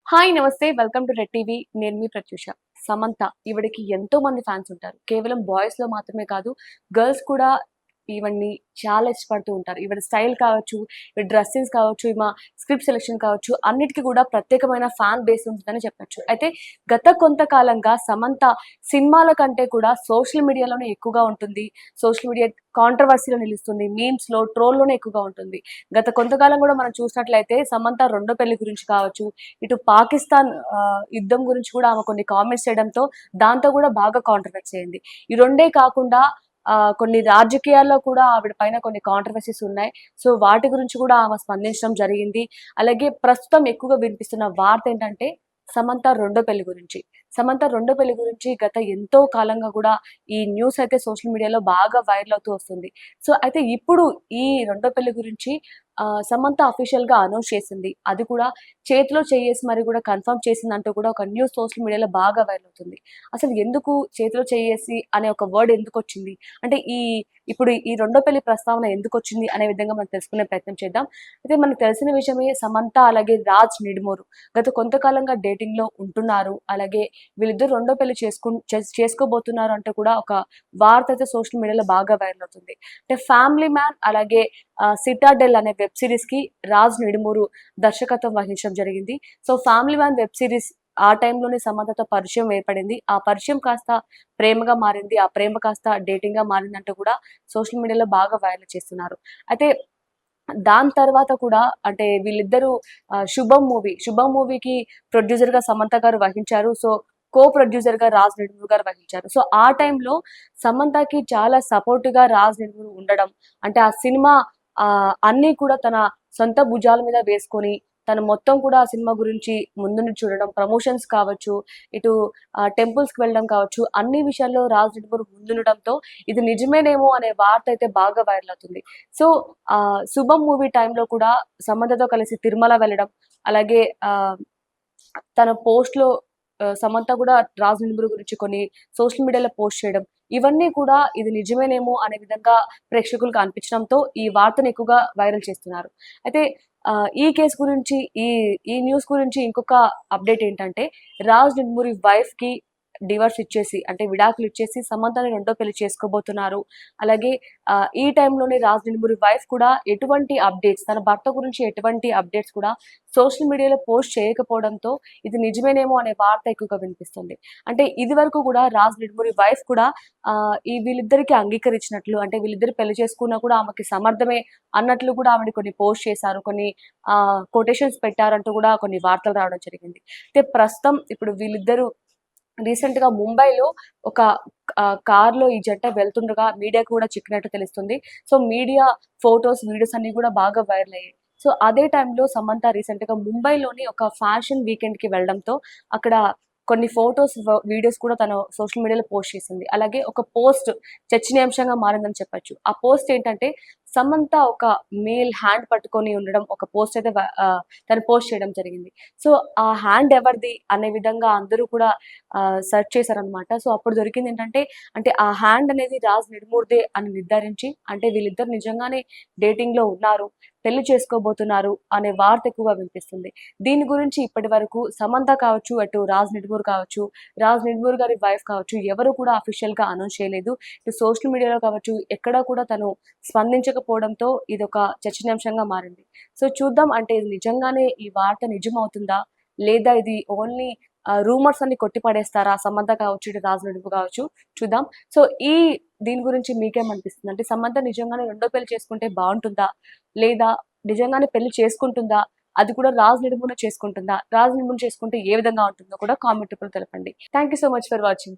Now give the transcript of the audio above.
Hi నమస్తే welcome to red TV. నేను మీ ప్రత్యూష. సమంత ఈవిడకి ఎంతో మంది ఫ్యాన్స్ ఉంటారు. కేవలం బాయ్స్ లో మాత్రమే కాదు, గర్ల్స్ కూడా ఈవెన్ని చాలా ఇష్టపడుతూ ఉంటారు. ఈవిడ స్టైల్ కావచ్చు, ఈవిడ డ్రెస్సింగ్స్ కావచ్చు, ఈమె స్క్రిప్ట్ సెలెక్షన్ కావచ్చు, అన్నిటికీ కూడా ప్రత్యేకమైన ఫ్యాన్ బేస్ ఉంటుందని చెప్పొచ్చు. అయితే గత కొంతకాలంగా సమంత సినిమాల కంటే కూడా సోషల్ మీడియాలోనే ఎక్కువగా ఉంటుంది. సోషల్ మీడియా కాంట్రవర్సీలో నిలుస్తుంది. మీమ్స్‌లో, ట్రోల్‌లోనే ఎక్కువగా ఉంటుంది. గత కొంతకాలం కూడా మనం చూసినట్లయితే సమంత రెండో పెళ్లి గురించి కావచ్చు, ఇటు పాకిస్తాన్ యుద్ధం గురించి కూడా ఆమె కొన్ని కామెంట్స్ చేయడంతో దాంతో కూడా బాగా కాంట్రవర్సీ అయింది. ఈ రెండే కాకుండా కొన్ని రాజకీయాల్లో కూడా ఆవిడ పైన కొన్ని కాంట్రవర్సీస్ ఉన్నాయి. సో, వాటి గురించి కూడా ఆమె స్పందించడం జరిగింది. అలాగే ప్రస్తుతం ఎక్కువగా వినిపిస్తున్న వార్త ఏంటంటే సమంత రెండో పెళ్లి గురించి. సమంత రెండో పెళ్లి గురించి గత ఎంతో కాలంగా కూడా ఈ న్యూస్ అయితే సోషల్ మీడియాలో బాగా వైరల్ అవుతూ వస్తుంది. సో, అయితే ఇప్పుడు ఈ రెండో పెళ్లి గురించి సమంత అఫీషియల్‌గా అనౌన్స్ చేసింది. అది కూడా చేతిలో చెయ్యేసి మరి కూడా కన్ఫర్మ్ చేసిందంటూ కూడా ఒక న్యూస్ సోషల్ మీడియాలో బాగా వైరల్ అవుతుంది. అసలు ఎందుకు చేతిలో చెయ్యేసి అనే ఒక వర్డ్ ఎందుకొచ్చింది? అంటే ఇప్పుడు ఈ రెండో పెళ్లి ప్రస్తావన ఎందుకొచ్చింది అనే విధంగా మనం తెలుసుకునే ప్రయత్నం చేద్దాం. అయితే మనకు తెలిసిన విషయమే సమంత అలాగే రాజ్ నిడుమూరు గత కొంతకాలంగా డేటింగ్‌లో ఉంటున్నారు. అలాగే వీళ్ళిద్దరూ రెండో పెళ్లి చేసుకోబోతున్నారు అంటూ కూడా ఒక వార్త అయితే సోషల్ మీడియాలో బాగా వైరల్ అవుతుంది. అంటే ఫ్యామిలీ మ్యాన్ అలాగే 'సిటాడెల్' అనే వెబ్ సీరీస్‌కి రాజ్ నిడుమూరు దర్శకత్వం వహించడం జరిగింది. So, family man web series ఆ టైంలోనే సమంతతో పరిచయం ఏర్పడింది. ఆ పరిచయం కాస్త ప్రేమగా మారింది. ఆ ప్రేమ కాస్త డేటింగ్‌గా మారిందంటూ కూడా సోషల్ మీడియాలో బాగా వైరల్ చేస్తున్నారు. అయితే దాని తర్వాత కూడా అంటే వీళ్ళిద్దరూ 'శుభం' మూవీకి ప్రొడ్యూసర్‌గా సమంత గారు వహించారు. సో, ప్రొడ్యూసర్‌గా రాజ్ నిడుమూరు గారు వహించారు. సో, ఆ టైంలో సమంతకి చాలా సపోర్ట్‌గా రాజ్ నిడుమూరు ఉండడం, అంటే ఆ సినిమా అన్నీ కూడా తన సొంత భుజాల మీద వేసుకొని, తను మొత్తం కూడా ఆ సినిమా గురించి ముందుండి చూడడం, ప్రమోషన్స్ కావచ్చు, ఇటు టెంపుల్స్‌కి వెళ్ళడం కావచ్చు, అన్ని విషయాల్లో రాజ్ నిడుమూరు ముందుండడంతో ఇది నిజమేనేమో అనే వార్త అయితే బాగా వైరల్ అవుతుంది. సో, 'శుభం' మూవీ టైంలో కూడా సమంతతో కలిసి తిరుమల వెళ్ళడం, అలాగే తన పోస్ట్‌లో సమంత కూడా రాజ్ నిడుమూరు గురించి కొన్ని సోషల్ మీడియాలో పోస్ట్ చేయడం, ఇవన్నీ కూడా ఇది నిజమేనేమో అనే విధంగా ప్రేక్షకులకు అనిపించడంతో ఈ వార్తను ఎక్కువగా వైరల్ చేస్తున్నారు. అయితే ఈ కేస్ గురించి ఈ న్యూస్ గురించి ఇంకొక అప్డేట్ ఏంటంటే రాజ్ నిడుమూరి వైఫ్‌కి డివోర్స్ ఇచ్చేసి అంటే విడాకులు ఇచ్చేసి సమంతని రెండో పెళ్లి చేసుకోబోతున్నారు. అలాగే ఈ టైంలోనే రాజ్ నిడుమూరి వైఫ్ కూడా ఎటువంటి అప్డేట్స్ తన భర్త గురించి ఎటువంటి అప్డేట్స్ కూడా సోషల్ మీడియాలో పోస్ట్ చేయకపోవడంతో ఇది నిజమేనేమో అనే వార్త ఎక్కువగా వినిపిస్తుంది. అంటే ఇదివరకు కూడా రాజ్ నిడుమూరి వైఫ్ కూడా ఈ వీళ్ళిద్దరికీ అంగీకరించినట్లు అంటే వీళ్ళిద్దరు పెళ్లి చేసుకున్నా కూడా ఆమెకి సమర్థమే అన్నట్లు కూడా ఆవిడ కొన్ని పోస్ట్ చేశారు. కొన్ని కొటేషన్స్ పెట్టారంటూ కూడా కొన్ని వార్తలు రావడం జరిగింది. అయితే ప్రస్తుతం ఇప్పుడు వీళ్ళిద్దరూ రీసెంట్‌గా ముంబైలో ఒక కార్‌లో ఈ జంట వెళ్తుండగా మీడియాకి కూడా చిక్కినట్టు తెలుస్తుంది. సో, మీడియా ఫోటోస్, వీడియోస్ అన్నీ కూడా బాగా వైరల్ అయ్యాయి. సో, అదే టైంలో సమంత రీసెంట్‌గా ముంబైలోని ఒక ఫ్యాషన్ వీకెండ్‌కి వెళ్ళడంతో అక్కడ కొన్ని ఫోటోస్, వీడియోస్ కూడా తను సోషల్ మీడియాలో పోస్ట్ చేసింది. అలాగే ఒక పోస్ట్ చర్చనీయాంశంగా మారిందని చెప్పొచ్చు. ఆ పోస్ట్ ఏంటంటే సమంత ఒక మేల్ హ్యాండ్ పట్టుకొని ఉండడం ఒక పోస్ట్ అయితే తను పోస్ట్ చేయడం జరిగింది. సో, ఆ హ్యాండ్ ఎవరిది అనే విధంగా అందరూ కూడా సెర్చ్ చేశారనమాట. సో, అప్పుడు దొరికిందేంటంటే, అంటే ఆ హ్యాండ్ అనేది రాజ్ నిడుమూర్దే అని నిర్ధారించి, అంటే వీళ్ళిద్దరు నిజంగానే డేటింగ్‌లో ఉన్నారు, పెళ్లి చేసుకోబోతున్నారు అనే వార్త ఎక్కువగా వినిపిస్తుంది. దీని గురించి ఇప్పటి వరకు సమంత కావచ్చు, అటు రాజ్ నిడుమూర్ కావచ్చు, రాజ్ నిడుమూర్ గారి వైఫ్ కావచ్చు, ఎవరు కూడా అఫీషియల్‌గా అనౌన్స్ చేయలేదు. ఇటు సోషల్ మీడియాలో కావచ్చు, ఎక్కడా కూడా తను స్పందించకపోవడంతో ఇదొక చర్చనీయాంశంగా మారింది. సో, చూద్దాం అంటే ఇది నిజంగానే ఈ వార్త నిజమవుతుందా? లేదా ఇది ఓన్లీ రూమర్స్ అన్ని కొట్టి పడేస్తారా? సమంత కావచ్చు, ఇటు రాజ్ నిడుమూర్ కావచ్చు, చూద్దాం. సో, దీని గురించి మీకేమనిపిస్తుంది? అంటే సమంత నిజంగానే రెండో పెళ్లి చేసుకుంటే బావుంటుందా? లేదా నిజంగానే పెళ్లి చేసుకుంటుందా? అది కూడా రాజ్ నిడుమూరే చేసుకుంటుందా? రాజ్ నిడుమూర్ చేసుకుంటే ఏ విధంగా ఉంటుందో కూడా కామెంట్ రూపంలో తెలపండి. Thank you so much for watching.